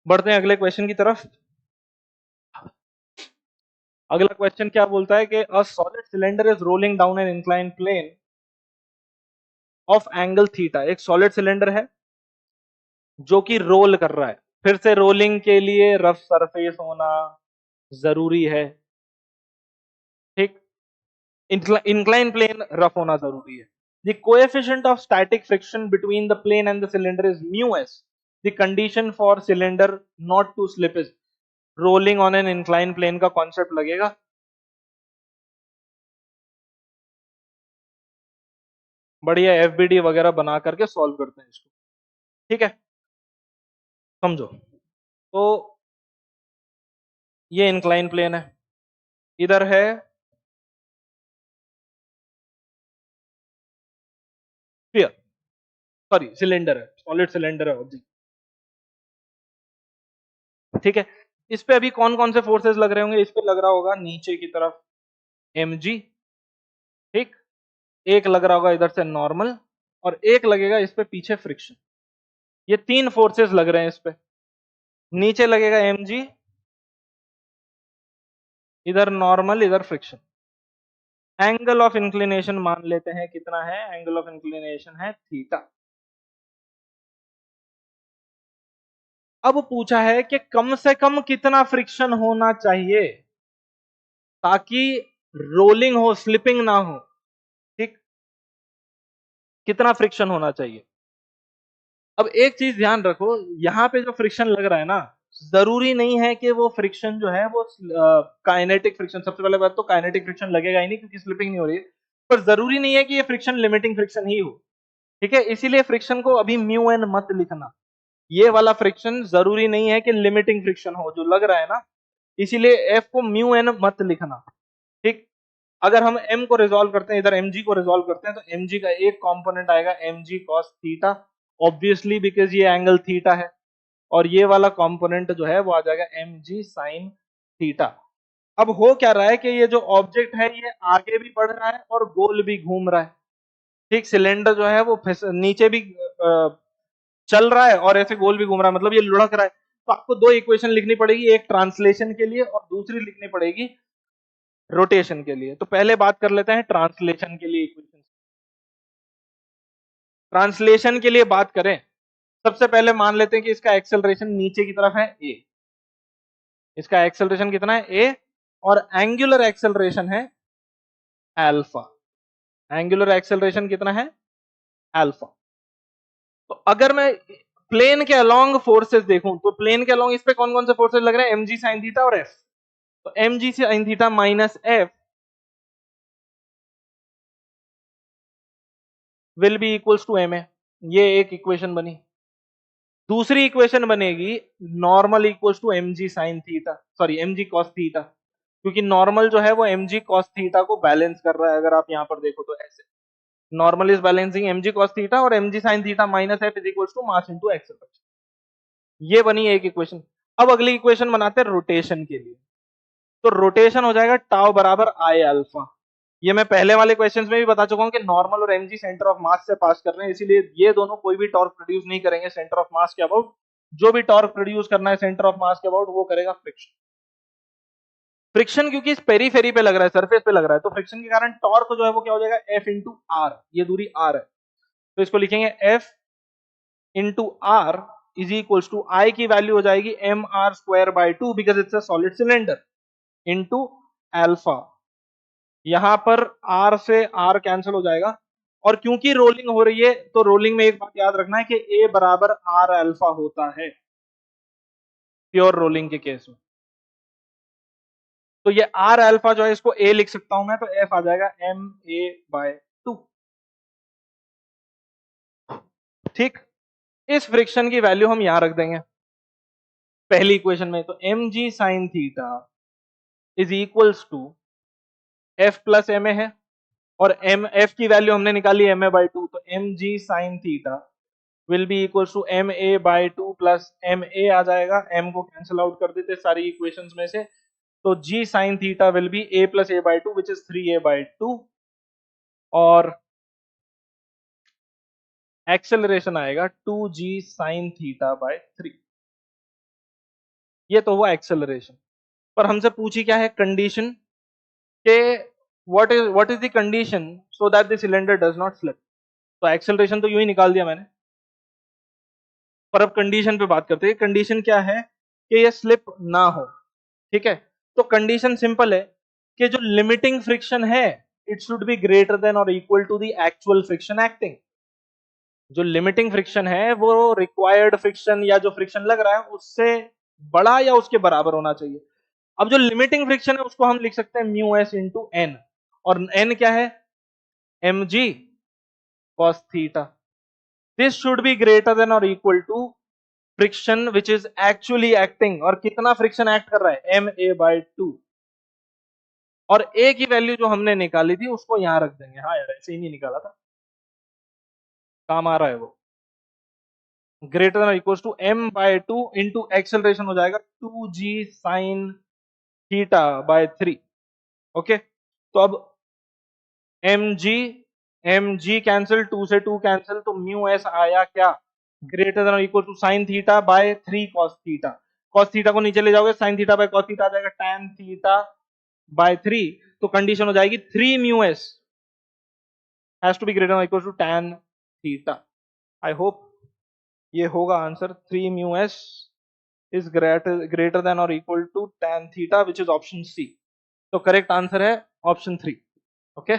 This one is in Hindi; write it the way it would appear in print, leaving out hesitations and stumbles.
बढ़ते हैं अगले क्वेश्चन की तरफ। अगला क्वेश्चन क्या बोलता है कि a solid cylinder is rolling down an incline plane of angle theta. एक सॉलिड सिलेंडर है जो कि रोल कर रहा है। फिर से रोलिंग के लिए रफ सरफेस होना जरूरी है, ठीक। इंक्लाइन प्लेन रफ होना जरूरी है। The coefficient of static friction between the plane and the cylinder is mu s. The condition for cylinder not to slip is. Rolling on an incline plane का कॉन्सेप्ट लगेगा। बढ़िया एफबीडी वगैरह बना करके सॉल्व करते हैं इसको, ठीक है। समझो तो ये इंक्लाइन प्लेन है, इधर है स्फीयर, सॉरी सिलेंडर है, सॉलिड सिलेंडर है ऑब्जेक्ट, ठीक है। इस पे अभी कौन कौन से फोर्सेस लग रहे होंगे? इस पे लग रहा होगा नीचे की तरफ mg, ठीक। एक लग रहा होगा इधर से नॉर्मल, और एक लगेगा इस पे पीछे फ्रिक्शन। ये तीन फोर्सेस लग रहे हैं इस पे। नीचे लगेगा mg, इधर नॉर्मल, इधर फ्रिक्शन। एंगल ऑफ इंक्लिनेशन मान लेते हैं कितना है? एंगल ऑफ इंक्लिनेशन है थीटा। अब पूछा है कि कम से कम कितना फ्रिक्शन होना चाहिए ताकि रोलिंग हो, स्लिपिंग ना हो, ठीक। कितना फ्रिक्शन होना चाहिए? अब एक चीज ध्यान रखो, यहां पे जो फ्रिक्शन लग रहा है ना, जरूरी नहीं है कि वो फ्रिक्शन जो है वो काइनेटिक फ्रिक्शन। सबसे पहले बात तो काइनेटिक फ्रिक्शन लगेगा ही नहीं क्योंकि स्लिपिंग नहीं हो रही है। पर जरूरी नहीं है कि ये फ्रिक्शन लिमिटिंग फ्रिक्शन ही हो, ठीक है। इसीलिए फ्रिक्शन को अभी म्यू एन मत लिखना। ये वाला फ्रिक्शन जरूरी नहीं है कि लिमिटिंग फ्रिक्शन हो जो लग रहा है ना, इसीलिए एफ को म्यू एन मत लिखना, ठीक। अगर हम m को रिजोल्व करते हैं, इधर mg को रिजोल्व करते हैं, तो mg का एक कंपोनेंट आएगा mg cos theta, obviously because ये एंगल थीटा है। और ये वाला कंपोनेंट जो है वो आ जाएगा mg sin थीटा। अब हो क्या रहा है कि ये जो ऑब्जेक्ट है ये आगे भी बढ़ रहा है और गोल भी घूम रहा है, ठीक। सिलेंडर जो है वो नीचे भी चल रहा है और ऐसे गोल भी घूम रहा है, मतलब ये लुढ़क रहा है। तो आपको दो इक्वेशन लिखनी पड़ेगी, एक ट्रांसलेशन के लिए और दूसरी लिखनी पड़ेगी रोटेशन के लिए। तो पहले बात कर लेते हैं ट्रांसलेशन के लिए इक्वेशन। ट्रांसलेशन के लिए बात करें, सबसे पहले मान लेते हैं कि इसका एक्सेलरेशन नीचे की तरफ है a। इसका एक्सेलरेशन कितना है? a। और एंगुलर एक्सेलरेशन है अल्फा। एंगुलर एक्सेलरेशन कितना है? अल्फा। तो अगर मैं प्लेन के अलोंग फोर्सेस देखूं तो प्लेन के अलोंग इस पे कौन कौन से फोर्सेस लग रहे हैं? mg sin थीटा और f। तो mg sin theta minus f will be equals to ma। ये एक इक्वेशन बनी। दूसरी इक्वेशन बनेगी normal equals to mg sin theta, sorry mg cos theta, क्योंकि नॉर्मल जो है वो mg cos थीटा को बैलेंस कर रहा है। अगर आप यहां पर देखो तो ऐसे normal is balancing mg cos theta और mg sin theta minus f is equals to mass into acceleration. ये बनी एक इक्वेशन। अब अगली इक्वेशन बनाते हैं रोटेशन के लिए। तो रोटेशन हो जाएगा टाउ बराबर आई अल्फा। ये मैं पहले वाले क्वेश्चंस में भी बता चुका हूं कि नॉर्मल और mg सेंटर ऑफ मास से पास कर रहे हैं, इसीलिए ये दोनों कोई भी टॉर्क प्रोड्यूस नहीं करेंगे सेंटर ऑफ मास के अबाउट। जो भी टॉर्क प्रोड्यूस करना है सेंटर ऑफ मास के अबाउट वो करेगा फ्रिक्शन। फ्रिक्शन क्योंकि इस पेरीफेरी पे लग रहा है, सरफेस पे लग रहा है, तो फ्रिक्शन के कारण टॉर्क जो है वो क्या हो जाएगा? F into R. ये दूरी आर है, तो इसको लिखेंगे F into R is equals to I की वैल्यू हो जाएगी M R square by two because it's a solid cylinder into alpha. यहां पर r से r कैंसिल हो जाएगा। और क्योंकि रोलिंग हो रही है तो रोलिंग में एक बात याद रखना है कि a बराबर r अल्फा होता है प्योर रोलिंग के केस में। तो ये r अल्फा जो है इसको a लिख सकता हूं मैं, तो f आ जाएगा एम ए बाय टू, ठीक। इस फ्रिक्शन की वैल्यू हम यहां रख देंगे पहली इक्वेशन में। तो M G sine theta is equals to F plus M A है, और एम एफ की वैल्यू हमने निकाली एम ए बाई टू, तो M G sine theta will be equal to M A by two plus M A आ जाएगा। एम को कैंसिल आउट कर देते सारी इक्वेशंस में से, तो G sine theta will be A plus A by two which is 3a/2। और एक्सेलरेशन आएगा 2g साइन थीटा बाय 3। ये तो हुआ एक्सेलरेशन। पर हमसे पूछी क्या है कंडीशन के what is the condition so that the cylinder does not slip. तो एक्सेलरेशन तो यूं ही निकाल दिया मैंने, पर अब कंडीशन पे बात करते हैं। कंडीशन क्या है कि ये स्लिप ना हो। ठीक है, तो कंडीशन सिंपल है कि जो लिमिटिंग फ्रिक्शन है it should be greater than और equal to the actual friction acting. जो लिमिटिंग फ्रिक्शन है वो रिक्वायर्ड फ्रिक्शन या जो फ्रिक्शन लग रहा है उससे बड़ा या उसके बराबर होना चाहिए। अब जो लिमिटिंग फ्रिक्शन है उसको हम लिख सकते हैं म्यू एस इंटू एन, और एन क्या है M G cos theta. This should be greater than और equal to friction which is actually acting, और कितना फ्रिक्शन एक्ट कर रहा है एम ए बाई टू, और ए की वैल्यू जो हमने निकाली थी उसको यहां रख देंगे। हाँ यार ऐसे ही नहीं निकाला था, काम आ रहा है वो। Greater than equal to M by two into acceleration हो जाएगा 2g sign theta by 3। Okay, तो अब एम जी कैंसिल, 2 से 2 कैंसिल, तो म्यू एस आया क्या greater than equal to sine theta by 3 cos theta. Cos theta को नीचे ले जाओगे, sine theta by cos theta आ जाएगा tan थीटा बाय 3। तो कंडीशन हो जाएगी 3 mu s has to be greater than equal to tan theta. I hope ये होगा answer, 3 mu s is greater than or equal to tan theta, which is option C। तो करेक्ट आंसर है ऑप्शन 3। ओके।